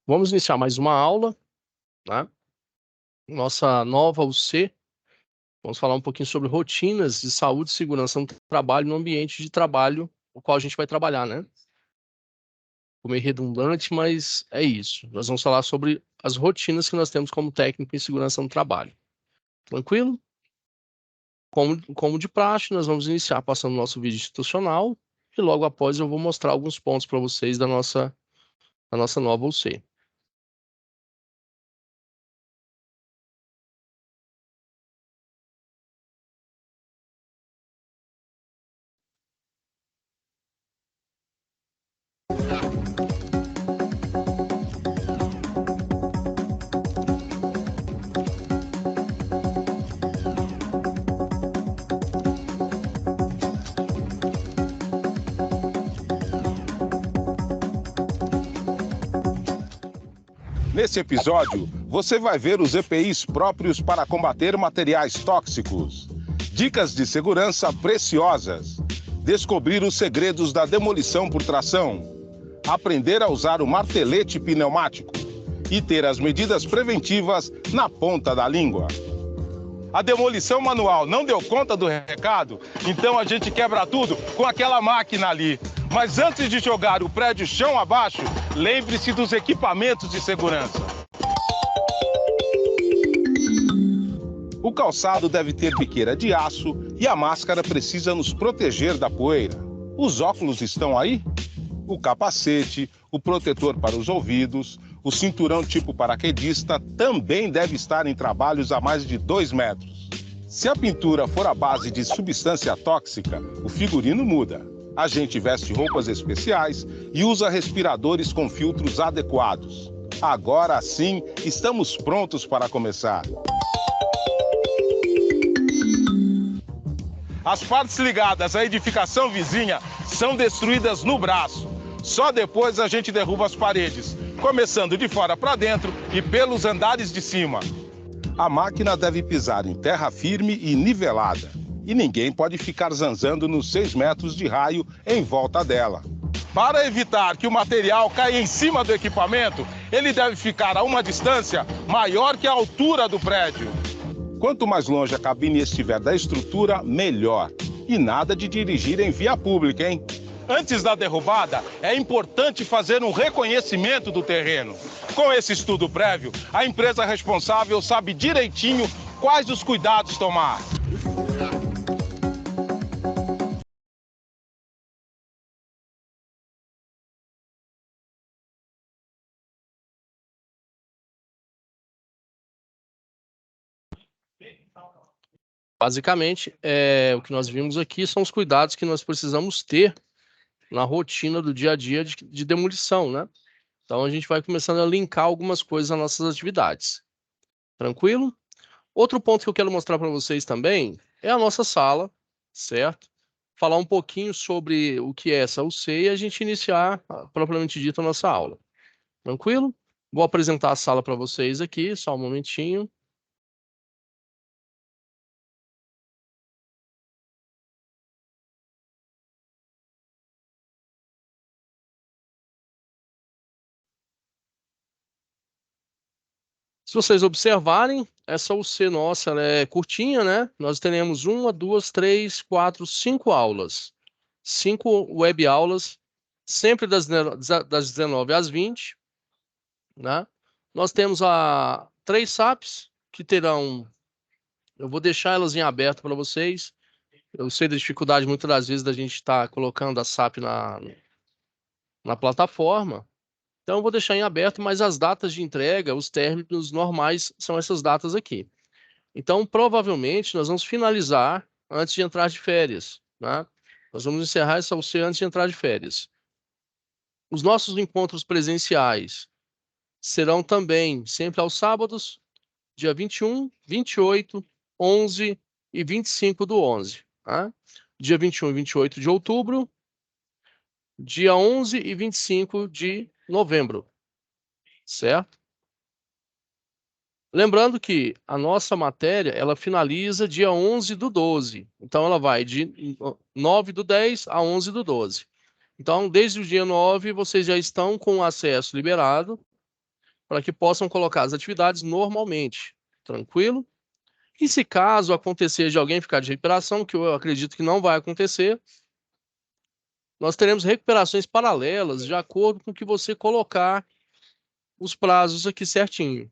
Vamos iniciar mais uma aula, né? Nossa nova UC. Vamos falar um pouquinho sobre rotinas de saúde e segurança no trabalho, no ambiente de trabalho, o qual a gente vai trabalhar, né? Ficou meio redundante, mas é isso. Nós vamos falar sobre as rotinas que nós temos como técnico em segurança no trabalho. Tranquilo? Como de praxe, nós vamos iniciar passando o nosso vídeo institucional e logo após eu vou mostrar alguns pontos para vocês da nossa nova UC. Nesse episódio, você vai ver os EPIs próprios para combater materiais tóxicos, dicas de segurança preciosas, descobrir os segredos da demolição por tração, aprender a usar o martelete pneumático e ter as medidas preventivas na ponta da língua. A demolição manual não deu conta do recado? Então a gente quebra tudo com aquela máquina ali. Mas antes de jogar o prédio chão abaixo, lembre-se dos equipamentos de segurança. O calçado deve ter biqueira de aço e a máscara precisa nos proteger da poeira. Os óculos estão aí? O capacete, o protetor para os ouvidos, o cinturão tipo paraquedista também deve estar em trabalhos a mais de 2 metros. Se a pintura for à base de substância tóxica, o figurino muda. A gente veste roupas especiais e usa respiradores com filtros adequados. Agora sim, estamos prontos para começar. As partes ligadas à edificação vizinha são destruídas no braço. Só depois a gente derruba as paredes, começando de fora para dentro e pelos andares de cima. A máquina deve pisar em terra firme e nivelada. E ninguém pode ficar zanzando nos 6 metros de raio em volta dela. Para evitar que o material caia em cima do equipamento, ele deve ficar a uma distância maior que a altura do prédio. Quanto mais longe a cabine estiver da estrutura, melhor. E nada de dirigir em via pública, hein? Antes da derrubada, é importante fazer um reconhecimento do terreno. Com esse estudo prévio, a empresa responsável sabe direitinho quais os cuidados tomar. Basicamente, o que nós vimos aqui são os cuidados que nós precisamos ter na rotina do dia a dia de demolição, né? Então, a gente vai começando a linkar algumas coisas às nossas atividades. Tranquilo? Outro ponto que eu quero mostrar para vocês também é a nossa sala, certo? Falar um pouquinho sobre o que é essa UC e a gente iniciar, propriamente dito, a nossa aula. Tranquilo? Vou apresentar a sala para vocês aqui, só um momentinho. Se vocês observarem, essa UC nossa ela é curtinha, né? Nós teremos 1, 2, 3, 4, 5 aulas. 5 web aulas, sempre das 19 às 20, né? Nós temos 3 SAPs, que terão... Eu vou deixar elas em aberto para vocês. Eu sei da dificuldade, muitas das vezes, da gente estar colocando a SAP na plataforma. Então, eu vou deixar em aberto, mas as datas de entrega, os términos normais, são essas datas aqui. Então, provavelmente, nós vamos finalizar antes de entrar de férias, né? Nós vamos encerrar essa UC antes de entrar de férias. Os nossos encontros presenciais serão também sempre aos sábados, dia 21, 28, 11 e 25 do 11. Tá? Dia 21 e 28 de outubro, dia 11 e 25 de novembro, certo? Lembrando que a nossa matéria, ela finaliza dia 11 do 12. Então, ela vai de 9 do 10 a 11 do 12. Então, desde o dia 9, vocês já estão com o acesso liberado para que possam colocar as atividades normalmente. Tranquilo? E se caso acontecer de alguém ficar de recuperação, que eu acredito que não vai acontecer, nós teremos recuperações paralelas de acordo com o que você colocar os prazos aqui certinho.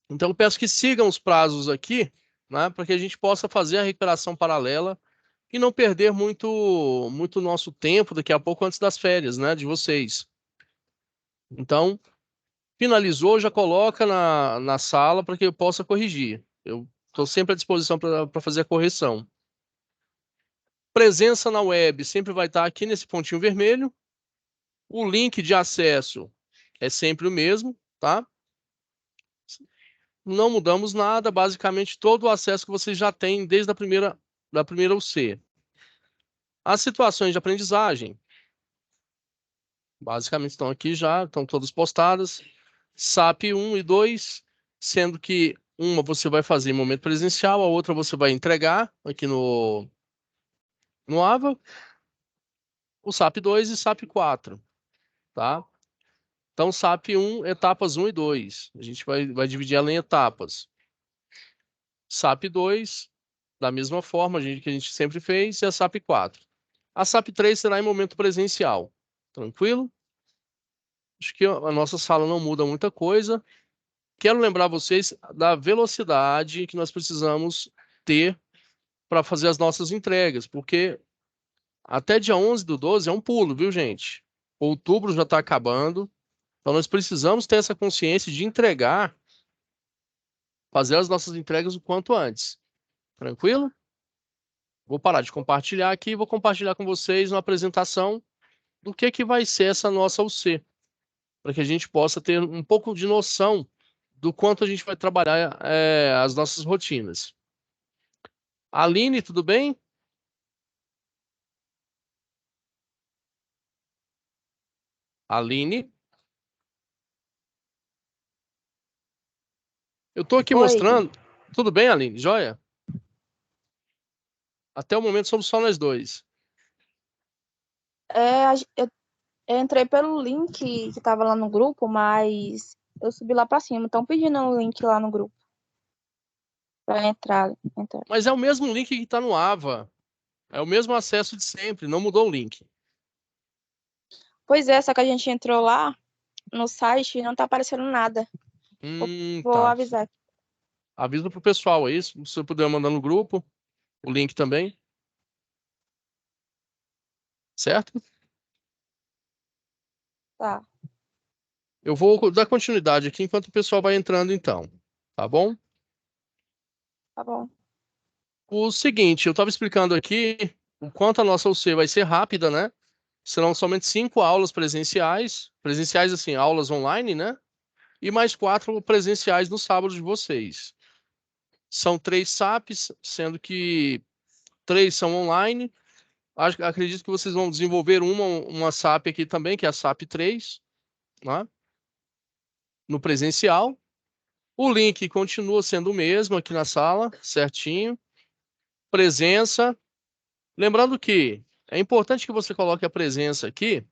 Então, eu peço que sigam os prazos aqui, né, para que a gente possa fazer a recuperação paralela e não perder muito nosso tempo daqui a pouco antes das férias, né, de vocês. Então, finalizou, já coloca na sala para que eu possa corrigir. Eu estou sempre à disposição para fazer a correção. Presença na web sempre vai estar aqui nesse pontinho vermelho. O link de acesso é sempre o mesmo, tá? Não mudamos nada, basicamente todo o acesso que vocês já têm desde da primeira UC. As situações de aprendizagem, basicamente estão aqui já, estão todas postadas. SAP 1 e 2, sendo que uma você vai fazer em momento presencial, a outra você vai entregar aqui no AVA, o SAP 2 e SAP 4, tá? Então, SAP 1, etapas 1 e 2. A gente vai dividir ela em etapas. SAP 2, da mesma forma que a gente sempre fez, e a SAP 4. A SAP 3 será em momento presencial. Tranquilo? Acho que a nossa sala não muda muita coisa. Quero lembrar vocês da velocidade que nós precisamos ter para fazer as nossas entregas, porque até dia 11 do 12 é um pulo, viu, gente? Outubro já está acabando, então nós precisamos ter essa consciência de entregar, fazer as nossas entregas o quanto antes. Tranquilo? Vou parar de compartilhar aqui e vou compartilhar com vocês uma apresentação do que vai ser essa nossa UC, para que a gente possa ter um pouco de noção do quanto a gente vai trabalhar as nossas rotinas. Aline, tudo bem? Aline? Eu estou aqui Oi. mostrando. Tudo bem, Aline? Joia? Até o momento somos só nós dois. Eu entrei pelo link que tava lá no grupo, mas eu subi lá pra cima. Estão pedindo um link lá no grupo pra entrar. Mas é o mesmo link que está no AVA. É o mesmo acesso de sempre, não mudou o link. Pois é, só que a gente entrou lá no site e não tá aparecendo nada. Vou Tá. avisar. Avisa pro pessoal aí, se você puder mandar no grupo, o link também. Certo? Tá, Eu vou dar continuidade aqui enquanto o pessoal vai entrando, então. Tá bom? tá bom. O seguinte, eu estava explicando aqui o quanto a nossa UC vai ser rápida, né? Serão somente 5 aulas presenciais. Presenciais, assim, aulas online, né? E mais 4 presenciais no sábado de vocês. São 3 SAPs, sendo que 3 são online. Acredito que vocês vão desenvolver uma SAP aqui também, que é a SAP 3, né? No presencial. O link continua sendo o mesmo aqui na sala, certinho. Presença. Lembrando que é importante que você coloque a presença aqui,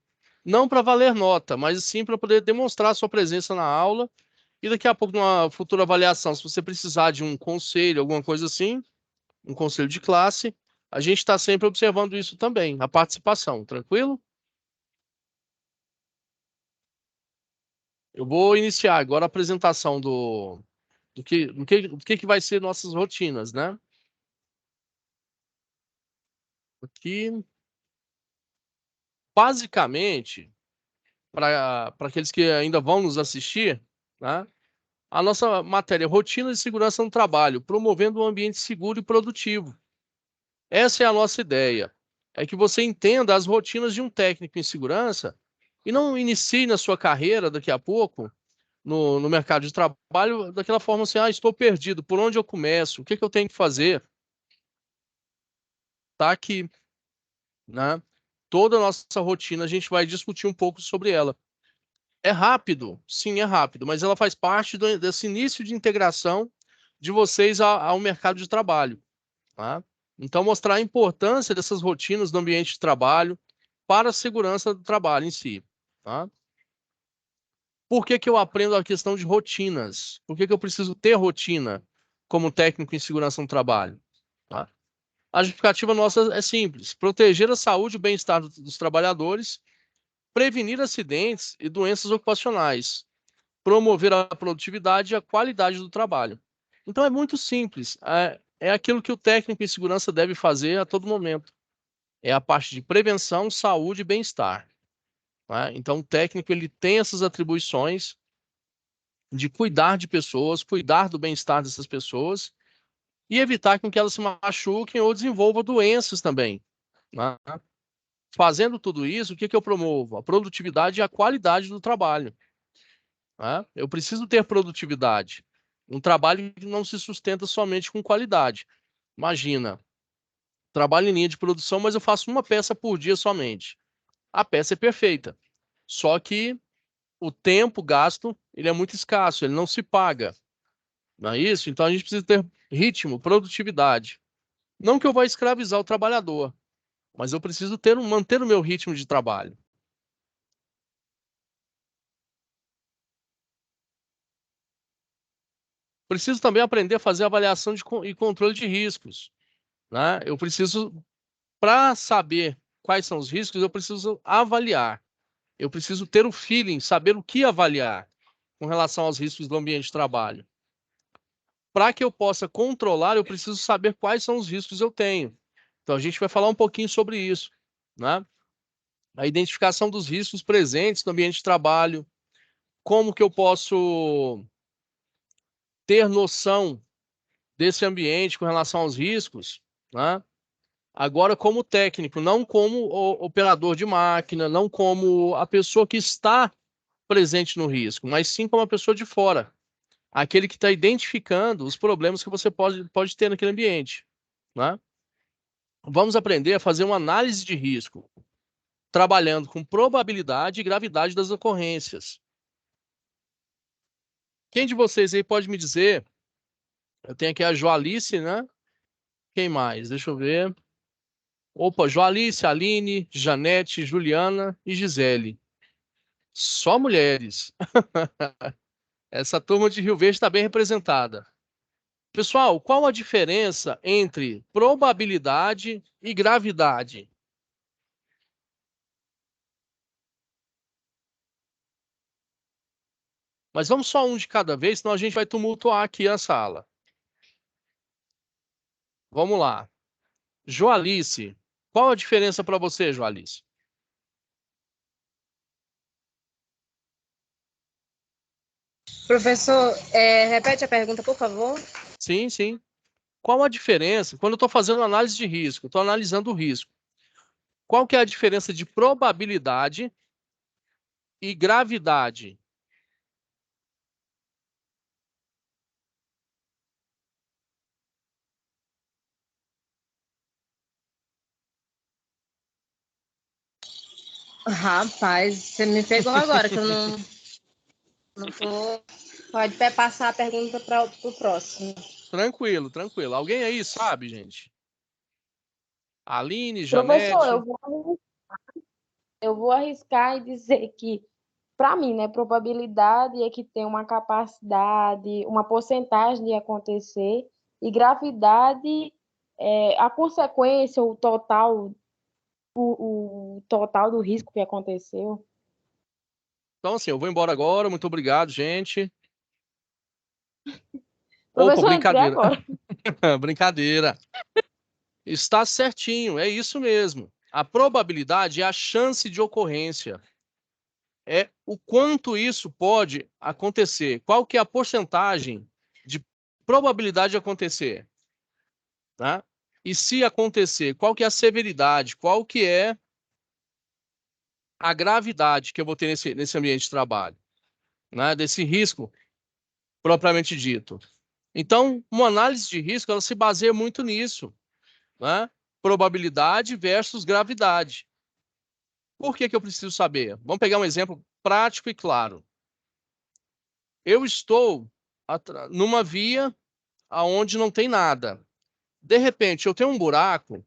não para valer nota, mas sim para poder demonstrar a sua presença na aula. E daqui a pouco, numa futura avaliação, se você precisar de um conselho, alguma coisa assim, um conselho de classe, a gente está sempre observando isso também, a participação, tranquilo? Eu vou iniciar agora a apresentação do que vai ser nossas rotinas, né? Aqui, basicamente, para aqueles que ainda vão nos assistir, né? A nossa matéria é Rotina de Segurança no Trabalho, promovendo um ambiente seguro e produtivo. Essa é a nossa ideia. É que você entenda as rotinas de um técnico em segurança e não inicie na sua carreira daqui a pouco no mercado de trabalho daquela forma assim, estou perdido, por onde eu começo? O que eu tenho que fazer? Tá aqui, né? Toda a nossa rotina a gente vai discutir um pouco sobre ela. É rápido? Sim, é rápido, mas ela faz parte desse início de integração de vocês ao mercado de trabalho, tá? Então, mostrar a importância dessas rotinas no ambiente de trabalho para a segurança do trabalho em si, tá? Por que que eu aprendo a questão de rotinas? Por que que eu preciso ter rotina como técnico em segurança no trabalho? Tá? A justificativa nossa é simples: proteger a saúde e o bem-estar dos trabalhadores, prevenir acidentes e doenças ocupacionais, promover a produtividade e a qualidade do trabalho. Então é muito simples. É aquilo que o técnico em segurança deve fazer a todo momento. É a parte de prevenção, saúde e bem-estar. Tá? Então o técnico ele tem essas atribuições de cuidar de pessoas, cuidar do bem-estar dessas pessoas e evitar com que elas se machuquem ou desenvolvam doenças também. Né? Fazendo tudo isso, o que que eu promovo? A produtividade e a qualidade do trabalho. Né? Eu preciso ter produtividade. Um trabalho que não se sustenta somente com qualidade. Imagina, trabalho em linha de produção, mas eu faço uma peça por dia somente. A peça é perfeita. Só que o tempo gasto, ele é muito escasso, ele não se paga. Não é isso? Então a gente precisa ter ritmo, produtividade. Não que eu vá escravizar o trabalhador, mas eu preciso manter o meu ritmo de trabalho. Preciso também aprender a fazer avaliação e controle de riscos. Né? Eu preciso, para saber quais são os riscos, eu preciso avaliar. Eu preciso ter o feeling, saber o que avaliar com relação aos riscos do ambiente de trabalho. Para que eu possa controlar, eu preciso saber quais são os riscos que eu tenho. Então, a gente vai falar um pouquinho sobre isso. Né? A identificação dos riscos presentes no ambiente de trabalho, como que eu posso ter noção desse ambiente com relação aos riscos, né? Agora, como técnico, não como o operador de máquina, não como a pessoa que está presente no risco, mas sim como a pessoa de fora, aquele que está identificando os problemas que você pode ter naquele ambiente, né? Vamos aprender a fazer uma análise de risco, trabalhando com probabilidade e gravidade das ocorrências. Quem de vocês aí pode me dizer? Eu tenho aqui a Joalice, né? Quem mais? Deixa eu ver. Opa, Joalice, Aline, Janete, Juliana e Gisele. Só mulheres. Essa turma de Rio Verde está bem representada. Pessoal, qual a diferença entre probabilidade e gravidade? Mas vamos só um de cada vez, senão a gente vai tumultuar aqui a sala. Vamos lá. Joalice, qual a diferença para você, Joalice? Professor, repete a pergunta, por favor. Sim, sim. Qual a diferença? Quando eu estou fazendo análise de risco, estou analisando o risco. Qual que é a diferença de probabilidade e gravidade? Rapaz, você me pegou agora, que eu não tô. Pode passar a pergunta para o próximo. Tranquilo, tranquilo. Alguém aí sabe, gente? Aline, Professor, Janete. eu vou arriscar e dizer que, para mim, né, probabilidade é que tem uma capacidade, uma porcentagem de acontecer, e gravidade é a consequência, o total do risco que aconteceu. Então, assim, eu vou embora agora. Muito obrigado, gente. Opa, Professor, eu entrei brincadeira. agora. Brincadeira. Está certinho, é isso mesmo. A probabilidade é a chance de ocorrência. É o quanto isso pode acontecer. Qual que é a porcentagem de probabilidade de acontecer? Tá? E se acontecer, qual que é a severidade? Qual que é a gravidade que eu vou ter nesse ambiente de trabalho? Né? Desse risco propriamente dito. Então, uma análise de risco, ela se baseia muito nisso, né? Probabilidade versus gravidade. Por que que eu preciso saber? Vamos pegar um exemplo prático e claro. Eu estou numa via aonde não tem nada. De repente, eu tenho um buraco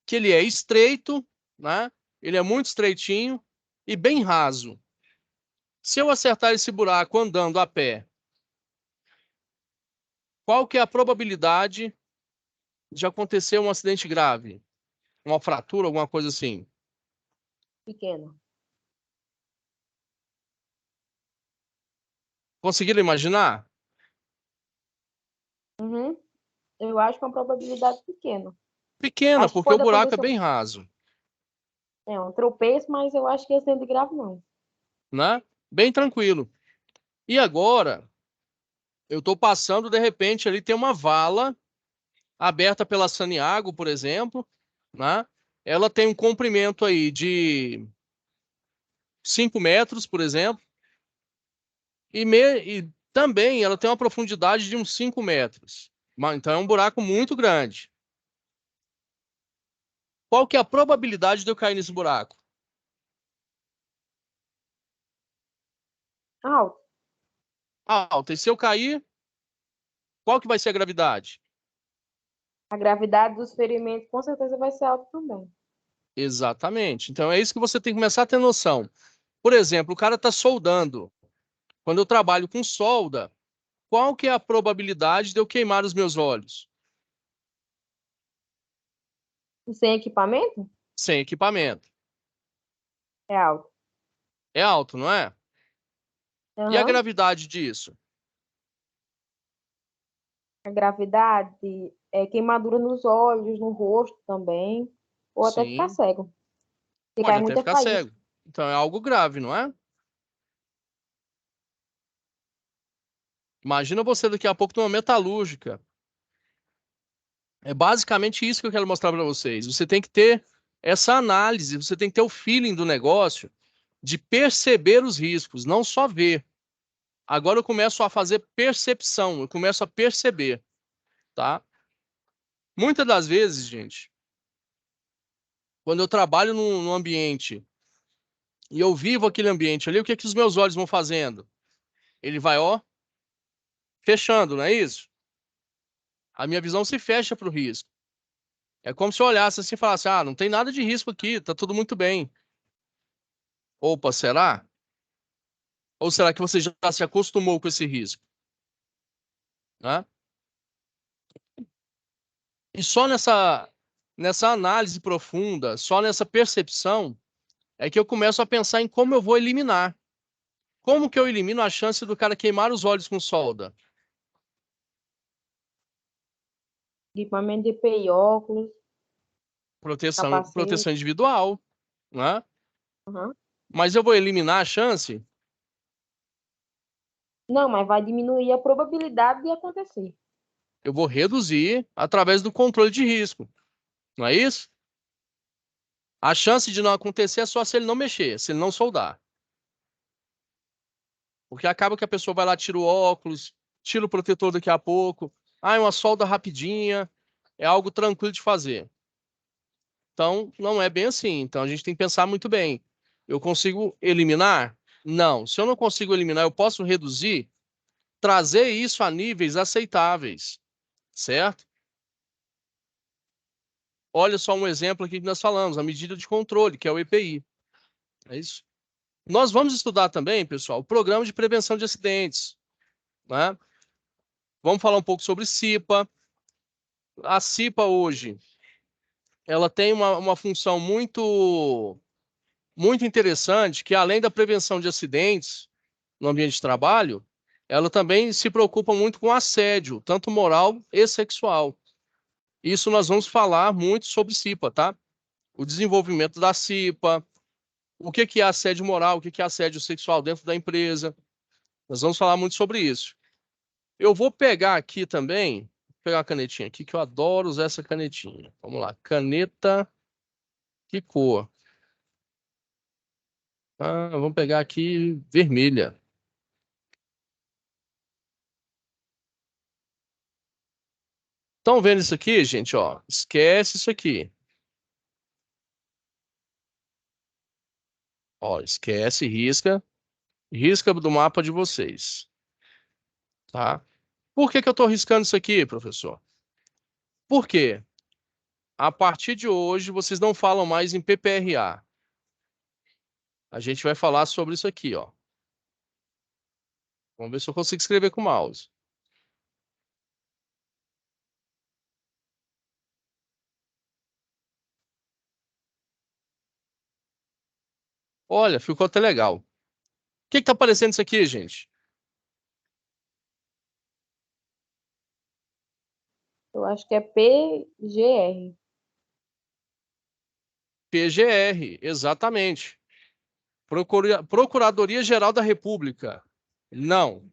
que ele é estreito, né? Ele é muito estreitinho e bem raso. Se eu acertar esse buraco andando a pé, qual que é a probabilidade de acontecer um acidente grave? Uma fratura, alguma coisa assim? Pequeno. Conseguiram imaginar? Uhum. Eu acho que é uma probabilidade pequena. Pequena, Acho que porque o pode buraco é acontecer bem raso, um tropeço, mas eu acho que acidente grave não. né? Bem tranquilo. E agora, eu estou passando, de repente, ali tem uma vala aberta pela Saniago, por exemplo, né? Ela tem um comprimento aí de 5 metros, por exemplo, e também ela tem uma profundidade de uns 5 metros. Então é um buraco muito grande. Qual que é a probabilidade de eu cair nesse buraco? Alto. Alta. E se eu cair, qual que vai ser a gravidade? A gravidade dos ferimentos com certeza vai ser alta também. Exatamente. Então é isso que você tem que começar a ter noção. Por exemplo, o cara está soldando. Quando eu trabalho com solda, qual que é a probabilidade de eu queimar os meus olhos? E sem equipamento? Sem equipamento. É alto. É alto, não é? E a Aham. gravidade disso? A gravidade é queimadura nos olhos, no rosto também, ou até ficar Sim, cego. Se pode cai até muita ficar faísca. cego. Então é algo grave, não é? Imagina você daqui a pouco numa metalúrgica. É basicamente isso que eu quero mostrar para vocês. Você tem que ter essa análise, você tem que ter o feeling do negócio de perceber os riscos, não só ver. Agora eu começo a fazer percepção, eu começo a perceber, tá? Muitas das vezes, gente, quando eu trabalho num ambiente e eu vivo aquele ambiente ali, o que é que os meus olhos vão fazendo? Ele vai, ó, fechando, não é isso? A minha visão se fecha para o risco. É como se eu olhasse assim e falasse, ah, não tem nada de risco aqui, tá tudo muito bem. Opa, será? Ou será que você já se acostumou com esse risco, né? E só nessa análise profunda, só nessa percepção, é que eu começo a pensar em como eu vou eliminar. Como que eu elimino a chance do cara queimar os olhos com solda? Equipamento de EPI, óculos, capacete. Proteção individual, né? Aham. Mas eu vou eliminar a chance? Não, mas vai diminuir a probabilidade de acontecer. Eu vou reduzir através do controle de risco, não é isso? A chance de não acontecer é só se ele não mexer, se ele não soldar. Porque acaba que a pessoa vai lá, tira o óculos, tira o protetor daqui a pouco. Ah, é uma solda rapidinha, é algo tranquilo de fazer. Então, não é bem assim. Então, a gente tem que pensar muito bem. Eu consigo eliminar? Não. Se eu não consigo eliminar, eu posso reduzir, trazer isso a níveis aceitáveis, certo? Olha só um exemplo aqui que nós falamos, a medida de controle, que é o EPI. É isso. Nós vamos estudar também, pessoal, o programa de prevenção de acidentes, né? Vamos falar um pouco sobre CIPA. A CIPA hoje, ela tem uma função muito interessante, que além da prevenção de acidentes no ambiente de trabalho, ela também se preocupa muito com assédio, tanto moral e sexual. Isso nós vamos falar muito sobre CIPA, tá? O desenvolvimento da CIPA, o que é assédio moral, o que é assédio sexual dentro da empresa. Nós vamos falar muito sobre isso. Eu vou pegar aqui também, vou pegar uma canetinha aqui, que eu adoro usar essa canetinha. Vamos lá, caneta, que cor? Ah, vamos pegar aqui vermelha. Estão vendo isso aqui, gente? Ó, esquece isso aqui. Ó, esquece, risca, risca do mapa de vocês, tá? Por que que eu estou riscando isso aqui, professor? Por quê? A partir de hoje, vocês não falam mais em PPRA. A gente vai falar sobre isso aqui, ó. Vamos ver se eu consigo escrever com o mouse. Olha, ficou até legal. O que está aparecendo isso aqui, gente? Eu acho que é PGR. PGR, exatamente. Procuradoria-Geral da República. Não.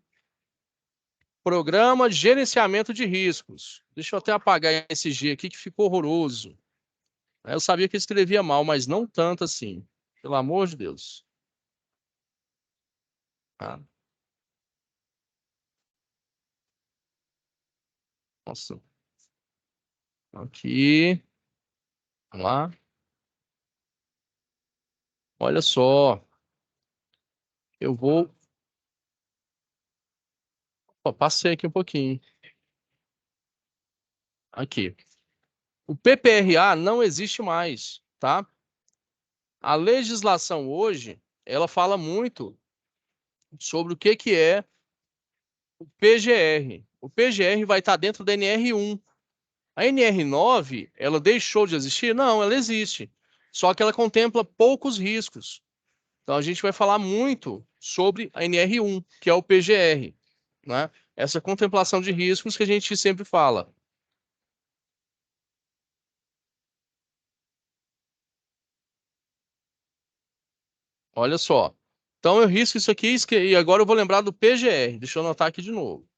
Programa de Gerenciamento de Riscos. Deixa eu até apagar esse G aqui que ficou horroroso. Eu sabia que escrevia mal, mas não tanto assim. Pelo amor de Deus. Ah, nossa. Aqui. Vamos lá. Olha só. Eu vou. Opa, passei aqui um pouquinho. Aqui. O PPRA não existe mais, tá? A legislação hoje, ela fala muito sobre o que é o PGR. O PGR vai estar dentro da NR1. A NR9, ela deixou de existir? Não, ela existe. Só que ela contempla poucos riscos. Então a gente vai falar muito sobre a NR1, que é o PGR, né? Essa contemplação de riscos que a gente sempre fala. Olha só. Então eu risco isso aqui e agora eu vou lembrar do PGR. Deixa eu anotar aqui de novo.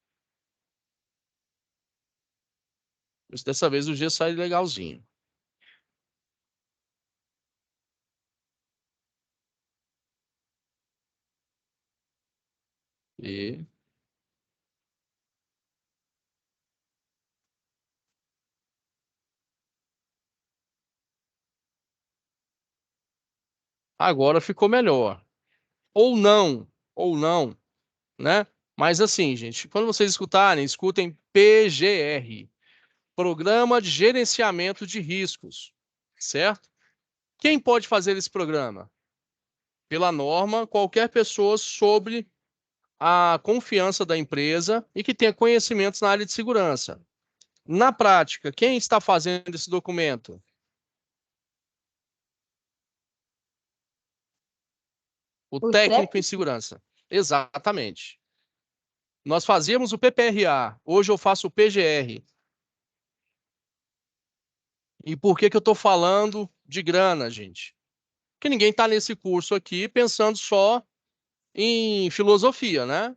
Dessa vez o G sai legalzinho. E agora ficou melhor. Ou não, né? Mas assim, gente, quando vocês escutarem, escutem PGR, Programa de Gerenciamento de Riscos, certo? Quem pode fazer esse programa? Pela norma, qualquer pessoa sobre a confiança da empresa e que tenha conhecimentos na área de segurança. Na prática, quem está fazendo esse documento? O O técnico em técnico, segurança. Exatamente. Nós fazíamos o PPRA, hoje eu faço o PGR. E por que que eu estou falando de grana, gente? Porque ninguém está nesse curso aqui pensando só em filosofia, né?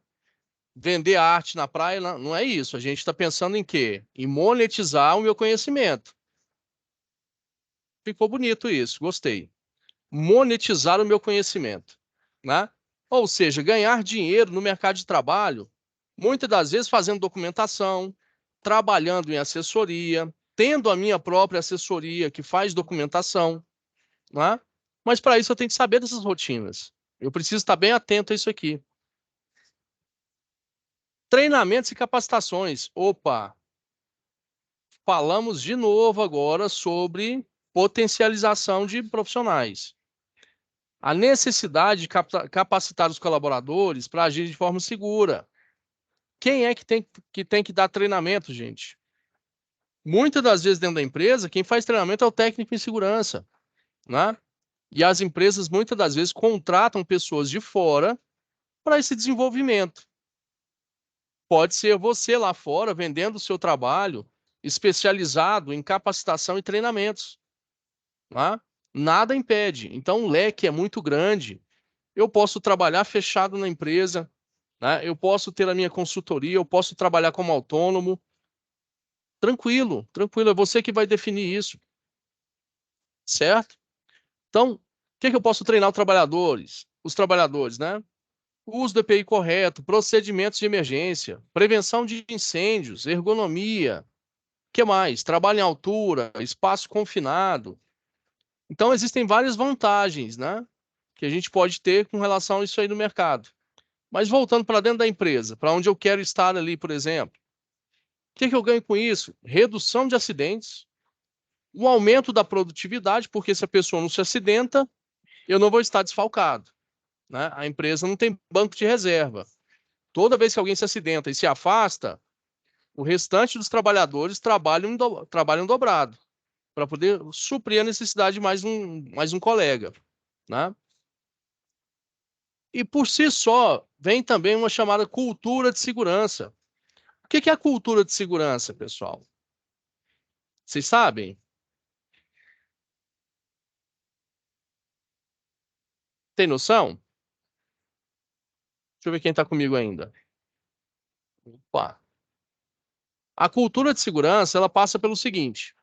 Vender arte na praia, não é isso. A gente está pensando em quê? Em monetizar o meu conhecimento. Ficou bonito isso, gostei. Monetizar o meu conhecimento, né? Ou seja, ganhar dinheiro no mercado de trabalho, muitas das vezes fazendo documentação, trabalhando em assessoria, tendo a minha própria assessoria que faz documentação, né? Mas para isso eu tenho que saber dessas rotinas. Eu preciso estar bem atento a isso aqui. Treinamentos e capacitações. Opa, falamos de novo agora sobre potencialização de profissionais. A necessidade de capacitar os colaboradores para agir de forma segura. Quem é que tem que dar treinamento, gente? Muitas das vezes dentro da empresa, quem faz treinamento é o técnico em segurança, né? E as empresas muitas das vezes contratam pessoas de fora para esse desenvolvimento. Pode ser você lá fora vendendo o seu trabalho especializado em capacitação e treinamentos, né? Nada impede. Então o leque é muito grande. Eu posso trabalhar fechado na empresa, né? Eu posso ter a minha consultoria, eu posso trabalhar como autônomo. Tranquilo, tranquilo. É você que vai definir isso, certo? Então, o que que eu posso treinar os trabalhadores, né? O uso do EPI correto, procedimentos de emergência, prevenção de incêndios, ergonomia, o que mais? Trabalho em altura, espaço confinado. Então, existem várias vantagens, né? Que a gente pode ter com relação a isso aí no mercado. Mas voltando para dentro da empresa, para onde eu quero estar ali, por exemplo, o que que eu ganho com isso? Redução de acidentes, um aumento da produtividade, porque se a pessoa não se acidenta, eu não vou estar desfalcado, né? A empresa não tem banco de reserva. Toda vez que alguém se acidenta e se afasta, o restante dos trabalhadores trabalham dobrado para poder suprir a necessidade de mais um colega, né? E por si só, vem também uma chamada cultura de segurança. O que é a cultura de segurança, pessoal? Vocês sabem? Tem noção? Deixa eu ver quem está comigo ainda. Opa. A cultura de segurança, ela passa pelo seguinte: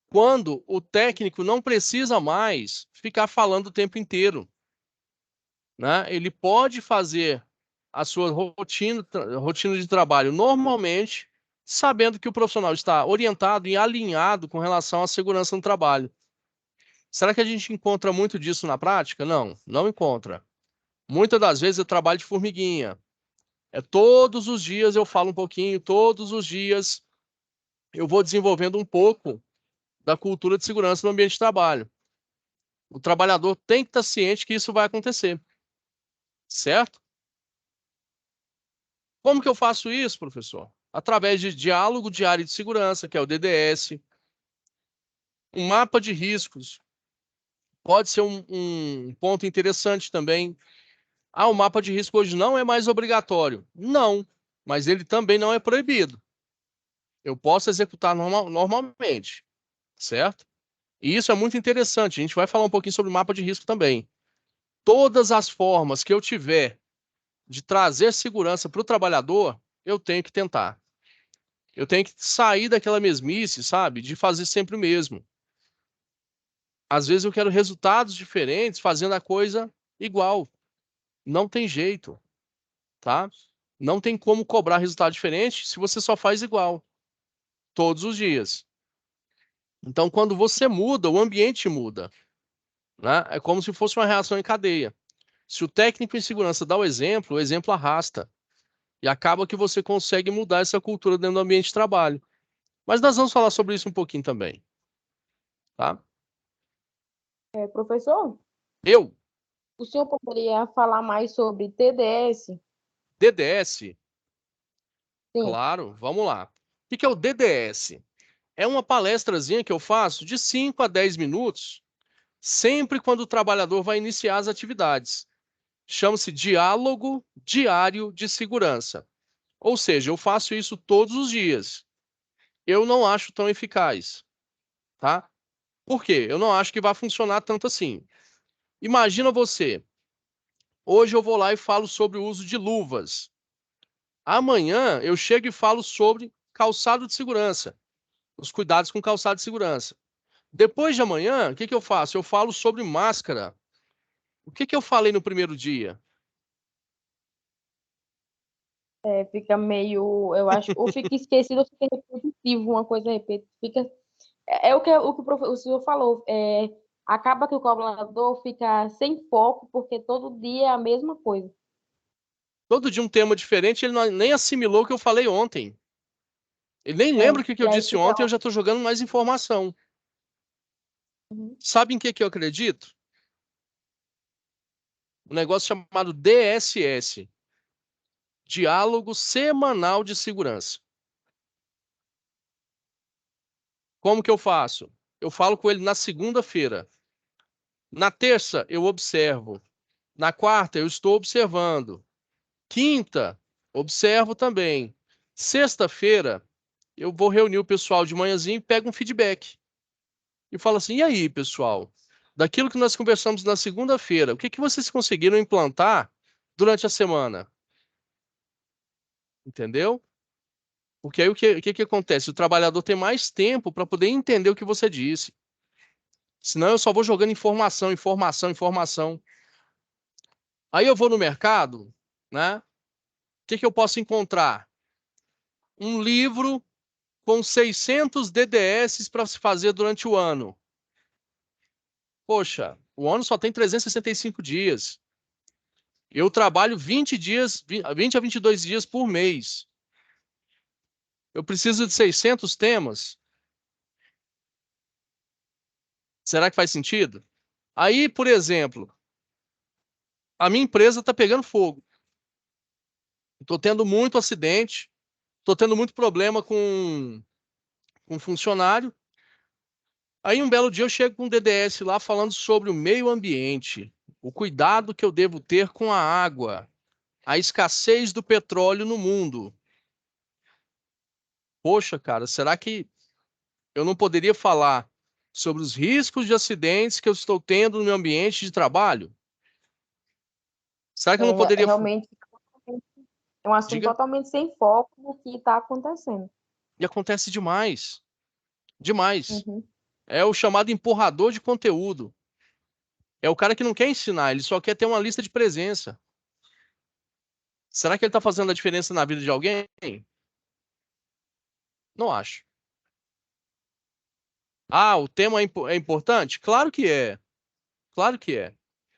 quando o técnico não precisa mais ficar falando o tempo inteiro, né? Ele pode fazer a sua rotina de trabalho normalmente, sabendo que o profissional está orientado e alinhado com relação à segurança no trabalho. Será que a gente encontra muito disso na prática? Não, não encontra. Muitas das vezes eu trabalho de formiguinha. Todos os dias eu falo um pouquinho, todos os dias eu vou desenvolvendo um pouco da cultura de segurança no ambiente de trabalho. O trabalhador tem que estar ciente que isso vai acontecer, certo? Como que eu faço isso, professor? Através de diálogo diário de segurança, que é o DDS, um mapa de riscos. Pode ser um ponto interessante também. O mapa de risco hoje não é mais obrigatório. Não, mas ele também não é proibido. Eu posso executar normalmente, certo? E isso é muito interessante. A gente vai falar um pouquinho sobre o mapa de risco também. Todas as formas que eu tiver de trazer segurança para o trabalhador, eu tenho que tentar. Eu tenho que sair daquela mesmice, sabe? De fazer sempre o mesmo. Às vezes eu quero resultados diferentes fazendo a coisa igual. Não tem jeito, tá? Não tem como cobrar resultado diferente se você só faz igual, todos os dias. Então, quando você muda, o ambiente muda, né? É como se fosse uma reação em cadeia. Se o técnico em segurança dá o exemplo arrasta. E acaba que você consegue mudar essa cultura dentro do ambiente de trabalho. Mas nós vamos falar sobre isso um pouquinho também, tá? Professor, Eu, o senhor poderia falar mais sobre TDS? DDS, Sim. claro, vamos lá. O que é o DDS? É uma palestrazinha que eu faço de 5 a 10 minutos, sempre quando o trabalhador vai iniciar as atividades. Chama-se Diálogo Diário de Segurança. Ou seja, eu faço isso todos os dias. Eu não acho tão eficaz, tá? Por quê? Eu não acho que vai funcionar tanto assim. Imagina você, hoje eu vou lá e falo sobre o uso de luvas. Amanhã eu chego e falo sobre calçado de segurança, os cuidados com calçado de segurança. Depois de amanhã, o que que eu faço? Eu falo sobre máscara. O que que eu falei no primeiro dia? Fica meio, eu acho, ou fica esquecido ou fica repetitivo, uma coisa repetida. O senhor falou, acaba que o cobrador fica sem foco, porque todo dia é a mesma coisa. Todo dia um tema diferente, ele nem assimilou o que eu falei ontem. Ele nem É, lembra o que que e eu aí disse fica. ontem, eu já estou jogando mais informação. Uhum. Sabe em que eu acredito? Um negócio chamado DSS, Diálogo Semanal de Segurança. Como que eu faço? Eu falo com ele na segunda-feira. Na terça, eu observo. Na quarta, eu estou observando. Quinta, observo também. Sexta-feira, eu vou reunir o pessoal de manhãzinho e pego um feedback. E falo assim: e aí, pessoal? Daquilo que nós conversamos na segunda-feira, o que que vocês conseguiram implantar durante a semana? Entendeu? Porque aí o que acontece? O trabalhador tem mais tempo para poder entender o que você disse. Senão eu só vou jogando informação, informação, informação. Aí eu vou no mercado, né? O que eu posso encontrar? Um livro com 600 DDS para se fazer durante o ano. Poxa, o ano só tem 365 dias. Eu trabalho 20 dias, 20 a 22 dias por mês. Eu preciso de 600 temas. Será que faz sentido? Aí, por exemplo, a minha empresa está pegando fogo. Estou tendo muito acidente, estou tendo muito problema com funcionário. Aí um belo dia eu chego com um DDS lá falando sobre o meio ambiente, o cuidado que eu devo ter com a água, a escassez do petróleo no mundo. Poxa, cara, será que eu não poderia falar sobre os riscos de acidentes que eu estou tendo no meu ambiente de trabalho? Será que eu não poderia... Realmente é um assunto Diga. totalmente sem foco no que está acontecendo. E acontece demais. Demais. Uhum. É o chamado empurrador de conteúdo. É o cara que não quer ensinar, ele só quer ter uma lista de presença. Será que ele está fazendo a diferença na vida de alguém? Não acho. Ah, o tema é importante? Claro que é. Claro que é.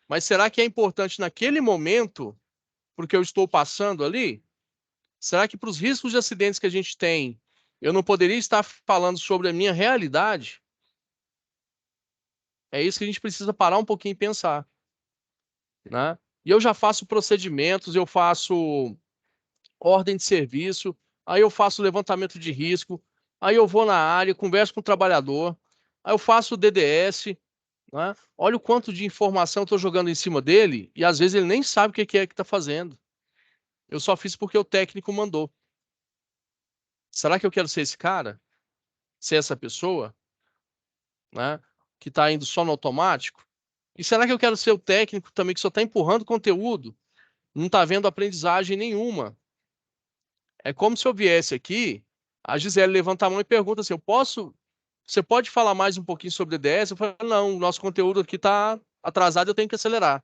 Mas será que é importante naquele momento, porque eu estou passando ali? Será que para os riscos de acidentes que a gente tem, eu não poderia estar falando sobre a minha realidade? É isso que a gente precisa parar um pouquinho e pensar, né? E eu já faço procedimentos, eu faço ordem de serviço, aí eu faço levantamento de risco, aí eu vou na área, converso com o trabalhador, aí eu faço o DDS, né? Olha o quanto de informação eu estou jogando em cima dele e às vezes ele nem sabe o que é que está fazendo. Eu só fiz porque o técnico mandou. Será que eu quero ser esse cara? Ser essa pessoa, né? Que está indo só no automático? E será que eu quero ser o técnico também que só está empurrando conteúdo? Não está vendo aprendizagem nenhuma? É como se eu viesse aqui, a Gisele levanta a mão e pergunta assim: eu posso? Você pode falar mais um pouquinho sobre DDS? Eu falo, não, o nosso conteúdo aqui está atrasado, eu tenho que acelerar.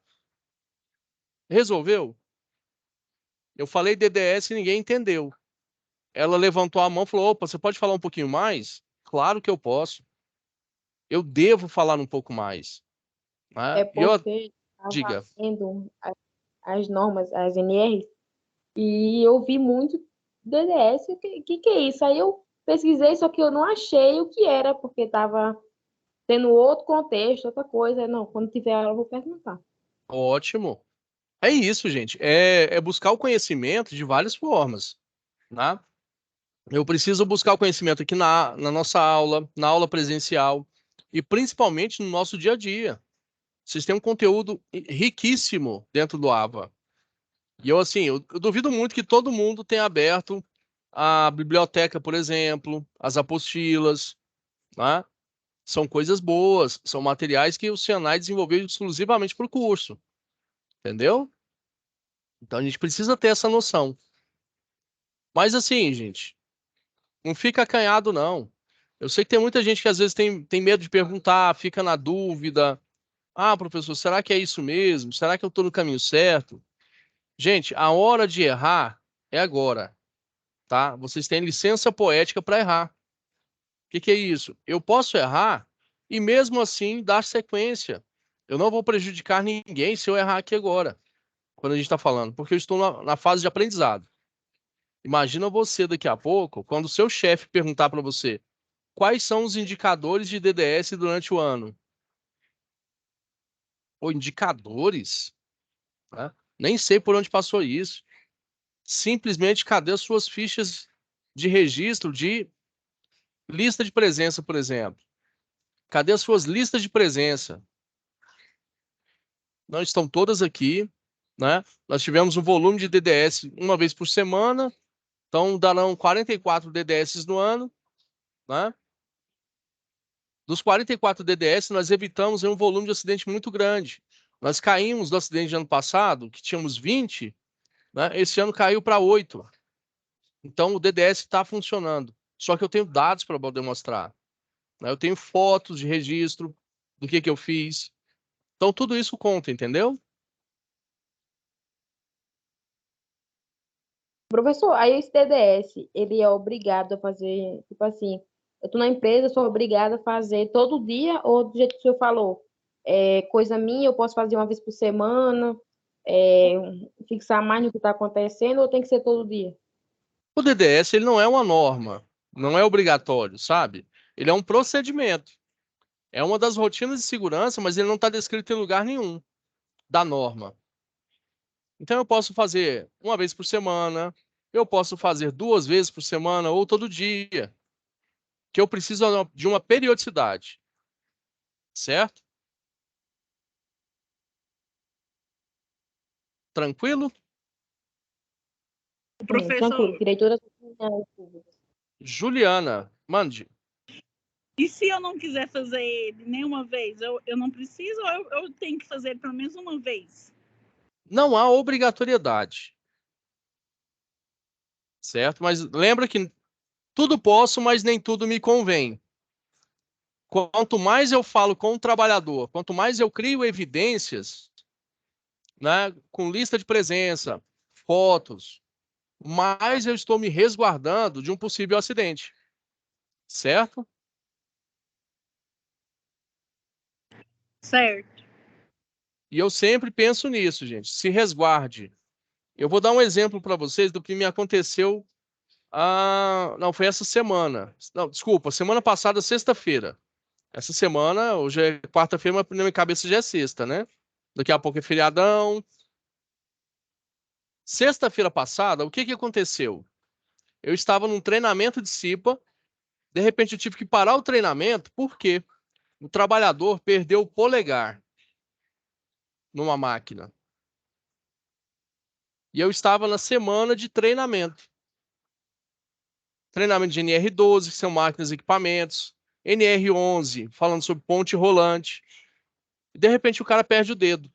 Resolveu? Eu falei DDS e ninguém entendeu. Ela levantou a mão e falou: opa, você pode falar um pouquinho mais? Claro que eu posso. Eu devo falar um pouco mais, né? É E eu, porque estava diga, vendo as normas, as NRs, e eu vi muito DDS. O que é isso? Aí eu pesquisei, só que eu não achei o que era, porque estava tendo outro contexto, outra coisa. Não, quando tiver aula eu vou perguntar. ótimo. É isso, gente. É buscar o conhecimento de várias formas, né? Eu preciso buscar o conhecimento aqui na nossa aula, na aula presencial e principalmente no nosso dia a dia. Vocês têm um conteúdo riquíssimo dentro do AVA. E eu, assim, eu duvido muito que todo mundo tenha aberto a biblioteca, por exemplo, as apostilas, né? São coisas boas, são materiais que o Senai desenvolveu exclusivamente para o curso, entendeu? Então a gente precisa ter essa noção. Mas assim, gente, não fica acanhado, não. Eu sei que tem muita gente que às vezes tem medo de perguntar, fica na dúvida. Ah, professor, será que é isso mesmo? Será que eu estou no caminho certo? Gente, a hora de errar é agora, tá? Vocês têm licença poética para errar. O que que é isso? Eu posso errar e mesmo assim dar sequência. Eu não vou prejudicar ninguém se eu errar aqui agora, quando a gente está falando, porque eu estou na fase de aprendizado. Imagina você daqui a pouco, quando o seu chefe perguntar para você quais são os indicadores de DDS durante o ano. Ou indicadores? Né? Nem sei por onde passou isso. Simplesmente, cadê as suas fichas de registro de lista de presença, por exemplo? Cadê as suas listas de presença? Não estão todas aqui, né? Nós tivemos um volume de DDS uma vez por semana, então darão 44 DDS no ano, né? Dos 44 DDS, nós evitamos um volume de acidente muito grande. Nós caímos do acidente de ano passado, que tínhamos 20, né? Esse ano caiu para 8. Então o DDS está funcionando. Só que eu tenho dados para demonstrar, né? Eu tenho fotos de registro do que eu fiz. Então tudo isso conta, entendeu? Professor, aí esse TDS, ele é obrigado a fazer, tipo assim, eu tô na empresa, sou obrigada a fazer todo dia, ou do jeito que o senhor falou, é coisa minha, eu posso fazer uma vez por semana, é, fixar mais no que está acontecendo, ou tem que ser todo dia? O DDS ele não é uma norma, não é obrigatório, sabe? Ele é um procedimento. É uma das rotinas de segurança, mas ele não está descrito em lugar nenhum da norma. Então, eu posso fazer uma vez por semana, eu posso fazer 2 vezes por semana ou todo dia, que eu preciso de uma periodicidade, certo? Tranquilo? Tranquilo, Professor, tirei todas as minhas dúvidas. Juliana, mande. e se eu não quiser fazer ele nenhuma vez, eu não preciso ou eu tenho que fazer pelo menos uma vez? Não há obrigatoriedade, certo? Mas lembra que tudo posso, mas nem tudo me convém. Quanto mais eu falo com o trabalhador, quanto mais eu crio evidências, né, com lista de presença, fotos, mais eu estou me resguardando de um possível acidente, certo? Certo. E eu sempre penso nisso, gente. Se resguarde. Eu vou dar um exemplo para vocês do que me aconteceu. Não, foi essa semana. Não, desculpa, semana passada, sexta-feira. Essa semana, hoje é quarta-feira, mas na minha cabeça já é sexta, né? Daqui a pouco é feriadão. Sexta-feira passada, o que que aconteceu? Eu estava num treinamento de CIPA, de repente eu tive que parar o treinamento, porque o trabalhador perdeu o polegar numa máquina. E eu estava na semana de treinamento. Treinamento de NR12, que são máquinas e equipamentos. NR11, falando sobre ponte rolante. E de repente o cara perde o dedo.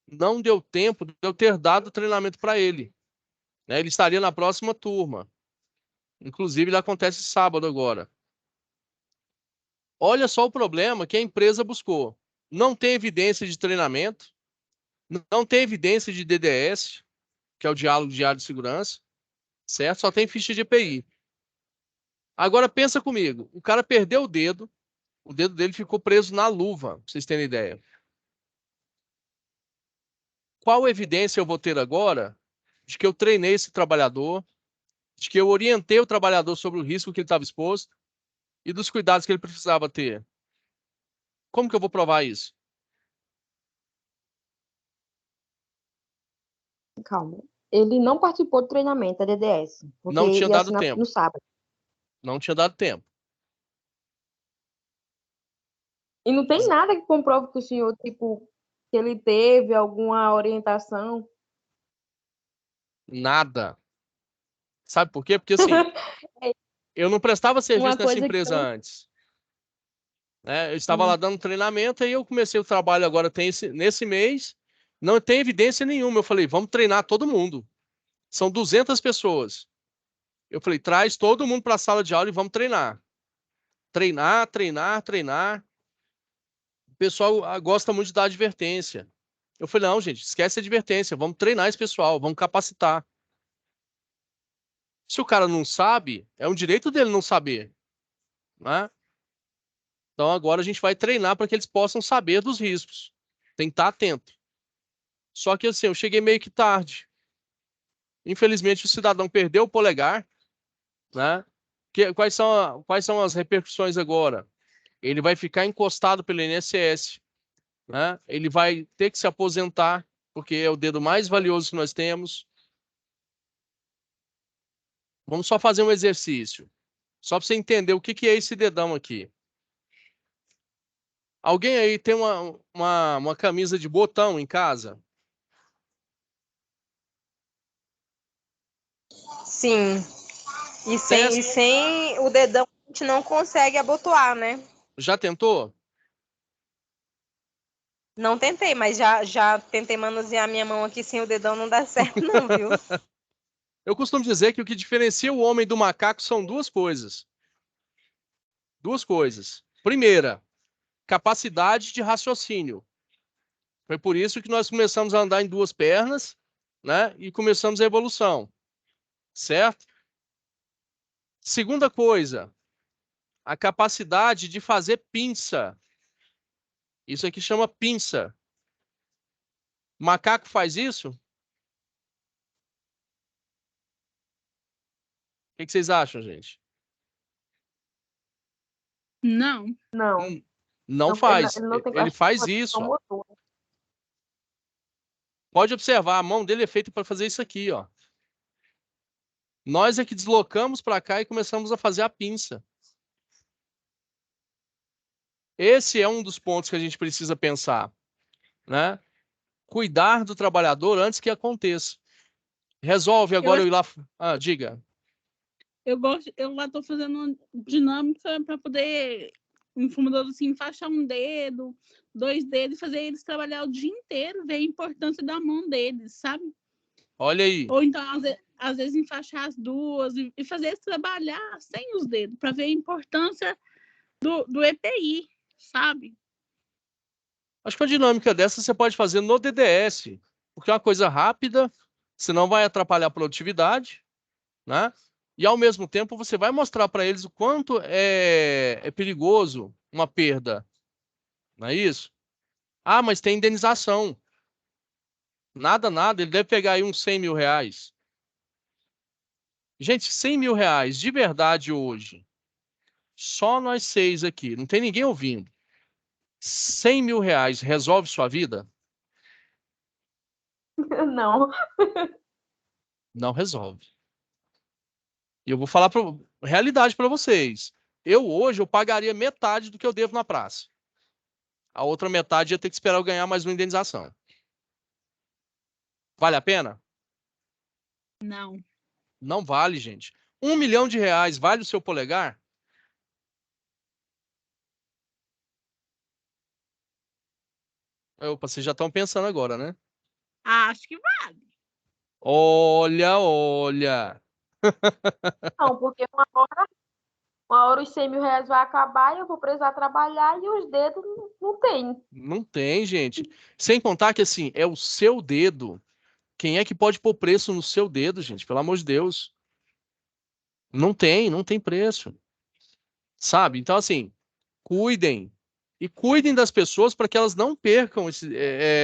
Não deu tempo de eu ter dado o treinamento para ele, né? Ele estaria na próxima turma. Inclusive, ele acontece sábado agora. Olha só o problema que a empresa buscou. Não tem evidência de treinamento, não tem evidência de DDS, que é o diálogo diário de segurança, certo? Só tem ficha de EPI. Agora pensa comigo, o cara perdeu o dedo dele ficou preso na luva, pra vocês terem ideia. Qual evidência eu vou ter agora de que eu treinei esse trabalhador, de que eu orientei o trabalhador sobre o risco que ele estava exposto e dos cuidados que ele precisava ter? Como que eu vou provar isso? Calma. Ele não participou do treinamento da DDS, porque Não tinha ia dado assinar tempo. no sábado. Não tinha dado tempo. E não tem nada que comprove que o senhor, tipo, que ele teve alguma orientação. Nada. Sabe por quê? Porque assim, eu não prestava serviço Uma nessa coisa que empresa eu... antes, né? Eu estava lá dando treinamento e eu comecei o trabalho agora nesse mês. Não tem evidência nenhuma. Eu falei, vamos treinar todo mundo. São 200 pessoas. Eu falei, traz todo mundo para a sala de aula e vamos treinar. Treinar, treinar, treinar. O pessoal gosta muito de dar advertência. Eu falei, não, gente, esquece a advertência. Vamos treinar esse pessoal, vamos capacitar. Se o cara não sabe, é um direito dele não saber, né? Então agora a gente vai treinar para que eles possam saber dos riscos. Tem que estar atento. Só que assim, eu cheguei meio que tarde. Infelizmente o cidadão perdeu o polegar, né? Quais são as repercussões agora? Ele vai ficar encostado pelo INSS, né? Ele vai ter que se aposentar, porque é o dedo mais valioso que nós temos. Vamos só fazer um exercício, só para você entender o que que é esse dedão aqui. Alguém aí tem uma camisa de botão em casa? Sim. E Testa. sem o dedão a gente não consegue abotoar, né? Já tentou? Não tentei, mas já tentei manusear a minha mão aqui sem o dedão, não dá certo não, viu? Eu costumo dizer que o que diferencia o homem do macaco são duas coisas. Duas coisas. Primeira, capacidade de raciocínio. Foi por isso que nós começamos a andar em duas pernas, né? E começamos a evolução, certo? Segunda coisa, a capacidade de fazer pinça. Isso aqui chama pinça. Macaco faz isso? O que vocês acham, gente? Não. Não, Não não, faz. ele não tem Ele faz coordenação isso, ó. motora. Pode observar, a mão dele é feita para fazer isso aqui, ó. Nós é que deslocamos para cá e começamos a fazer a pinça. Esse é um dos pontos que a gente precisa pensar, né? Cuidar do trabalhador antes que aconteça. Resolve agora eu ir lá... Ah, diga. Eu lá estou fazendo uma dinâmica para poder, em fumador, assim, enfaixar um dedo, 2 dedos, fazer eles trabalhar o dia inteiro, ver a importância da mão deles, sabe? Olha aí. Ou então, às vezes enfaixar as duas e fazer eles trabalhar sem os dedos, para ver a importância do EPI, sabe? Acho que uma dinâmica dessa você pode fazer no DDS, porque é uma coisa rápida, senão vai atrapalhar a produtividade, né? E ao mesmo tempo você vai mostrar para eles o quanto é perigoso uma perda, não é isso? Ah, mas tem indenização. Nada, nada, ele deve pegar aí uns 100 mil reais. Gente, 100 mil reais de verdade hoje, só nós 6 aqui, não tem ninguém ouvindo. 100 mil reais resolve sua vida? Não. Não resolve. E eu vou falar realidade para vocês. Hoje eu pagaria metade do que eu devo na praça. A outra metade ia ter que esperar eu ganhar mais uma indenização. Vale a pena? Não. Não vale, gente. R$ 1 milhão vale o seu polegar? Opa, vocês já estão pensando agora, né? Acho que vale. Olha, olha. Não, porque uma hora os 100 mil reais vai acabar e eu vou precisar trabalhar e os dedos não tem. Não tem, gente. Sem contar que, assim, é o seu dedo. Quem é que pode pôr preço no seu dedo, gente? Pelo amor de Deus. Não tem preço. Sabe? Então, assim, cuidem. E cuidem das pessoas para que elas não percam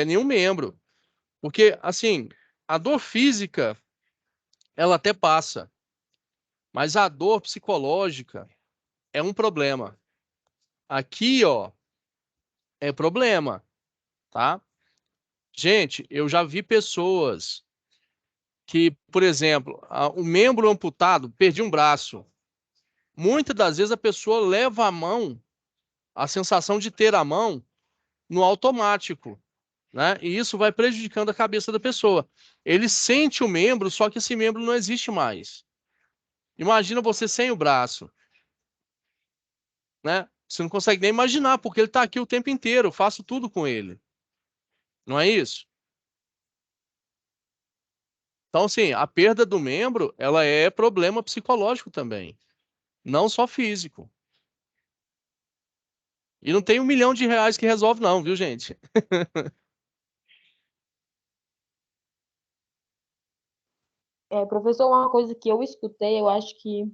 nenhum membro. Porque, assim, a dor física, ela até passa. Mas a dor psicológica é um problema. Aqui, ó, é problema, tá? Gente, eu já vi pessoas que, por exemplo, o membro amputado, perdi um braço. Muitas das vezes a pessoa leva a mão, a sensação de ter a mão no automático, né? E isso vai prejudicando a cabeça da pessoa. Ele sente o membro, só que esse membro não existe mais. Imagina você sem o braço, né? Você não consegue nem imaginar, porque ele está aqui o tempo inteiro, eu faço tudo com ele. Não é isso? Então, assim, a perda do membro, ela é problema psicológico também, não só físico. E não tem R$ 1 milhão que resolve não, viu, gente? Professor, uma coisa que eu escutei, eu acho que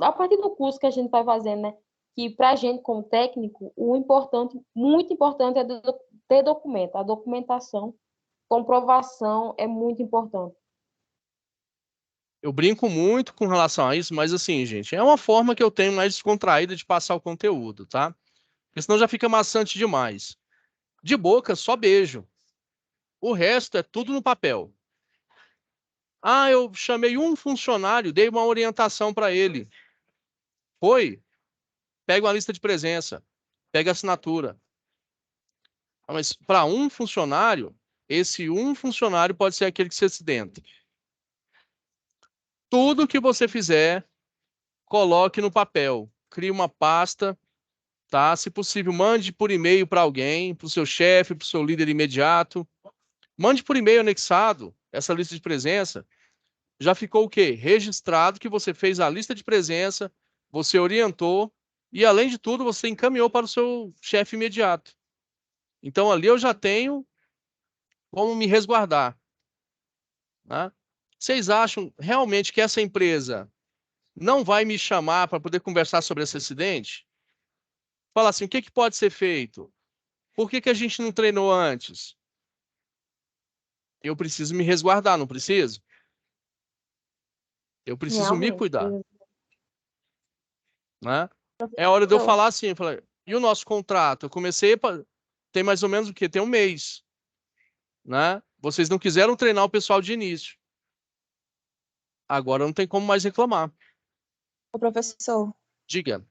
a partir do curso que a gente vai fazendo, né? Que para a gente, como técnico, o importante, muito importante é ter documento. A documentação, comprovação é muito importante. Eu brinco muito com relação a isso, mas assim, gente, é uma forma que eu tenho mais descontraída de passar o conteúdo, tá? Porque senão já fica maçante demais. De boca, só beijo. O resto é tudo no papel. Ah, eu chamei um funcionário, dei uma orientação para ele. Foi? Pega uma lista de presença, pega a assinatura. Ah, mas para um funcionário, esse um funcionário pode ser aquele que se acidenta. Tudo que você fizer, coloque no papel. Crie uma pasta, tá? Se possível, mande por e-mail para alguém, para o seu chefe, para o seu líder imediato. Mande por e-mail anexado essa lista de presença. Já ficou o quê? Registrado que você fez a lista de presença, você orientou e, além de tudo, você encaminhou para o seu chefe imediato. Então, ali eu já tenho como me resguardar, né? Vocês acham realmente que essa empresa não vai me chamar para poder conversar sobre esse acidente? Fala assim, o que pode ser feito? Por que a gente não treinou antes? Eu preciso me resguardar, não preciso? Eu preciso me Realmente. cuidar, né? É hora de eu falar assim, eu falei, e o nosso contrato? Eu comecei, tem mais ou menos o quê? Tem um mês, né? Vocês não quiseram treinar o pessoal de início. Agora não tem como mais reclamar. Ô, professor, Diga.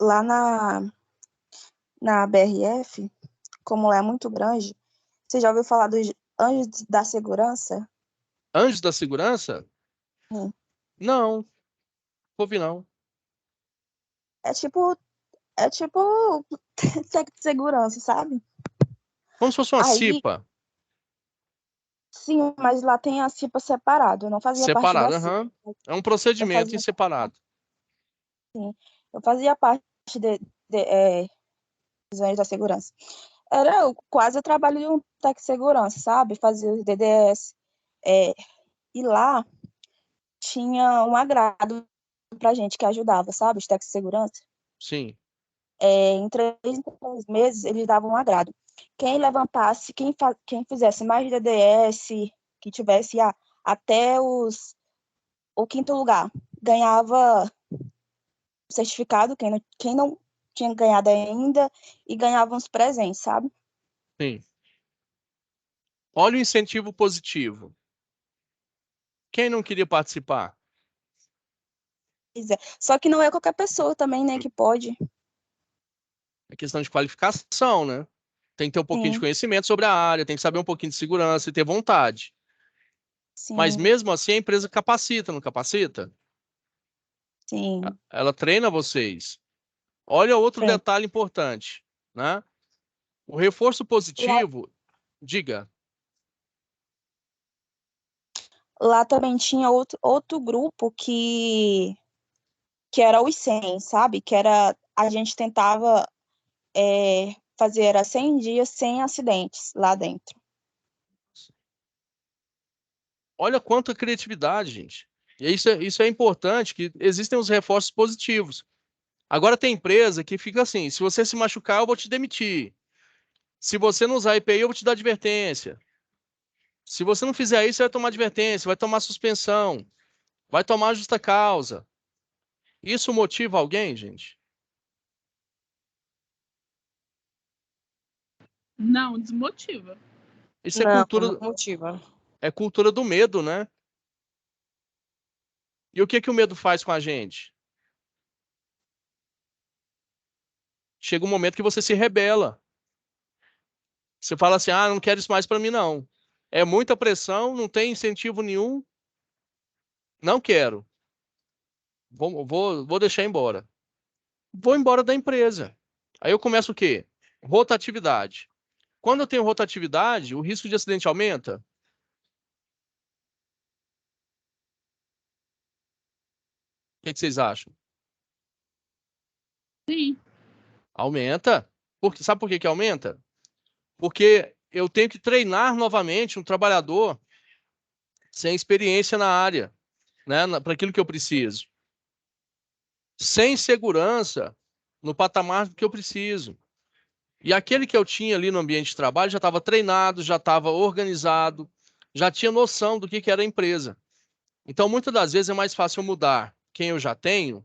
lá na BRF, como lá é muito grande, você já ouviu falar dos anjos da segurança? Anjos da segurança? Sim. Não, ouvi não. É tipo técnico de segurança, sabe? Como se fosse uma Aí, CIPA. sim, mas lá tem a CIPA separado. Eu não fazia parte da Separada, CIPA. aham. É um Eu procedimento em fazia, separado. sim, eu fazia parte dos anjos da segurança. Era quase o trabalho de um técnico de segurança, sabe? Fazia os DDS. É, e lá tinha um agrado pra gente que ajudava, sabe? Os técnicos de segurança. Sim. Em 3 meses, eles davam um agrado. Quem levantasse, quem fizesse mais DDS, que tivesse até o quinto lugar, ganhava certificado, quem não tinha ganhado ainda, e ganhava uns presentes, sabe? Sim. Olha o incentivo positivo. Quem não queria participar? Pois é. Só que não é qualquer pessoa também, né, que pode. É questão de qualificação, né? Tem que ter um pouquinho de Sim, conhecimento sobre a área, tem que saber um pouquinho de segurança e ter vontade. Mas sim, mesmo assim a empresa capacita, não capacita? sim. Ela treina vocês. Olha outro Treino. detalhe importante, né? O reforço Lá, positivo, diga. lá também tinha outro grupo que era os 100, sabe? Que era, a gente tentava fazer, era 100 dias sem acidentes lá dentro. Olha quanta criatividade, gente. E isso é importante, que existem os reforços positivos. Agora tem empresa que fica assim, se você se machucar, eu vou te demitir. Se você não usar EPI, eu vou te dar advertência. Se você não fizer isso, você vai tomar advertência, vai tomar suspensão, vai tomar justa causa. Isso motiva alguém, gente? Não, desmotiva. Isso Não, não motiva. é cultura do medo, né? E o que que o medo faz com a gente? Chega um momento que você se rebela. Você fala assim: "Ah, não quero isso mais para mim não. É muita pressão, não tem incentivo nenhum, não quero. Vou deixar embora. Vou embora da empresa." Aí eu começo o quê? Rotatividade. Quando eu tenho rotatividade, o risco de acidente aumenta? O que que vocês acham? Sim. Aumenta. Sabe por que que aumenta? Porque eu tenho que treinar novamente um trabalhador sem experiência na área, né, para aquilo que eu preciso. Sem segurança no patamar que eu preciso. E aquele que eu tinha ali no ambiente de trabalho já estava treinado, já estava organizado, já tinha noção do que era a empresa. Então, muitas das vezes é mais fácil mudar quem eu já tenho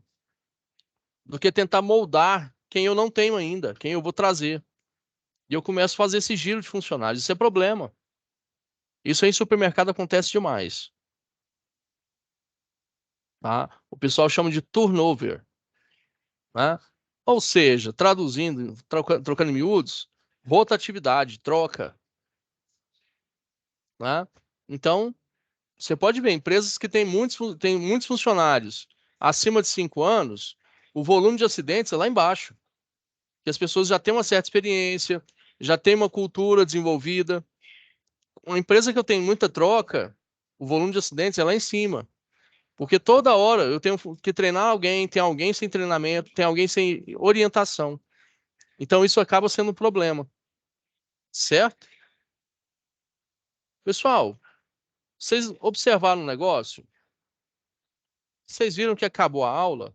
do que tentar moldar quem eu não tenho ainda, quem eu vou trazer. E eu começo a fazer esse giro de funcionários. Isso é problema. Isso aí em supermercado acontece demais. Tá? O pessoal chama de turnover. Né? Ou seja, traduzindo, trocando em miúdos, rotatividade, troca. Né? Então, você pode ver, empresas que têm muitos funcionários acima de 5 anos, o volume de acidentes é lá embaixo. Que as pessoas já têm uma certa experiência, já têm uma cultura desenvolvida. Uma empresa que eu tenho muita troca, o volume de acidentes é lá em cima. Porque toda hora eu tenho que treinar alguém, tem alguém sem treinamento, tem alguém sem orientação. Então isso acaba sendo um problema. Certo? Pessoal, vocês observaram o negócio? Vocês viram que acabou a aula?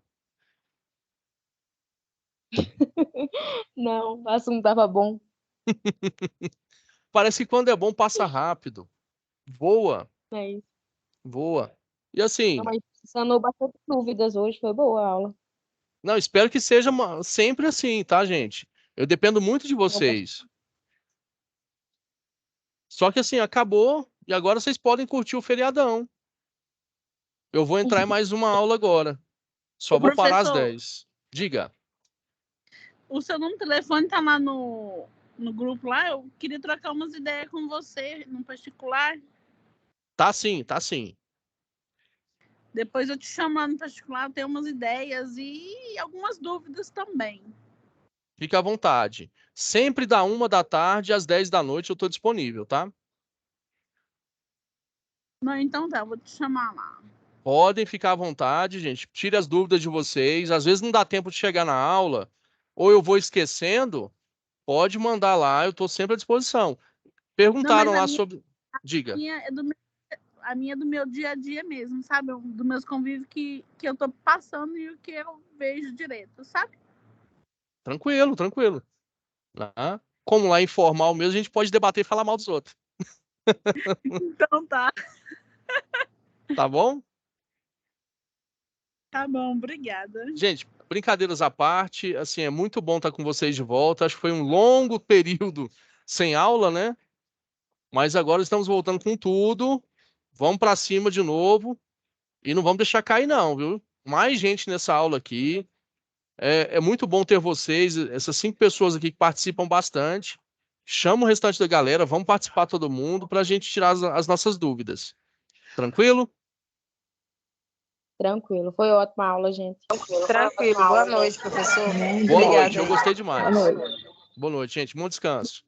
Não, o assunto tava bom. Parece que quando é bom passa rápido. Voa, É isso. voa. E Não, assim, mas sanou bastante dúvidas hoje, foi boa a aula. não, espero que seja sempre assim, tá, gente? Eu dependo muito de Eu vocês. Só que assim, acabou e agora vocês podem curtir o feriadão. Eu vou entrar em mais uma aula agora. Só Ô, vou parar às professor, 10. Diga. o seu número de telefone tá lá no grupo lá. Eu queria trocar umas ideias com você, no particular. Tá sim, tá sim. Depois eu te chamando no particular, eu tenho umas ideias e algumas dúvidas também. Fique à vontade. Sempre da 1 da tarde às 10 da noite eu tô disponível, tá? Não, então tá, eu vou te chamar lá. Podem ficar à vontade, gente. Tire as dúvidas de vocês. Às vezes não dá tempo de chegar na aula, ou eu vou esquecendo. Pode mandar lá, eu tô sempre à disposição. Não, mas Perguntaram a lá minha, sobre. Diga. a minha é do meu dia a dia mesmo, sabe? Dos meus convívios que eu tô passando e o que eu vejo direto, sabe? Tranquilo, tranquilo. Tá? Como lá é informal mesmo, a gente pode debater e falar mal dos outros. Então tá. Tá bom? Tá bom, obrigada. Gente, brincadeiras à parte, assim, é muito bom estar com vocês de volta. Acho que foi um longo período sem aula, né? Mas agora estamos voltando com tudo. Vamos para cima de novo e não vamos deixar cair, não, viu? Mais gente nessa aula aqui. É muito bom ter vocês, essas 5 pessoas aqui que participam bastante. Chama o restante da galera, vamos participar todo mundo para a gente tirar as nossas dúvidas. Tranquilo? Tranquilo. Foi ótima aula, gente. Tranquilo. Boa noite, professor. Boa Obrigada. noite, eu gostei demais. Boa noite. Boa noite, gente. Bom descanso.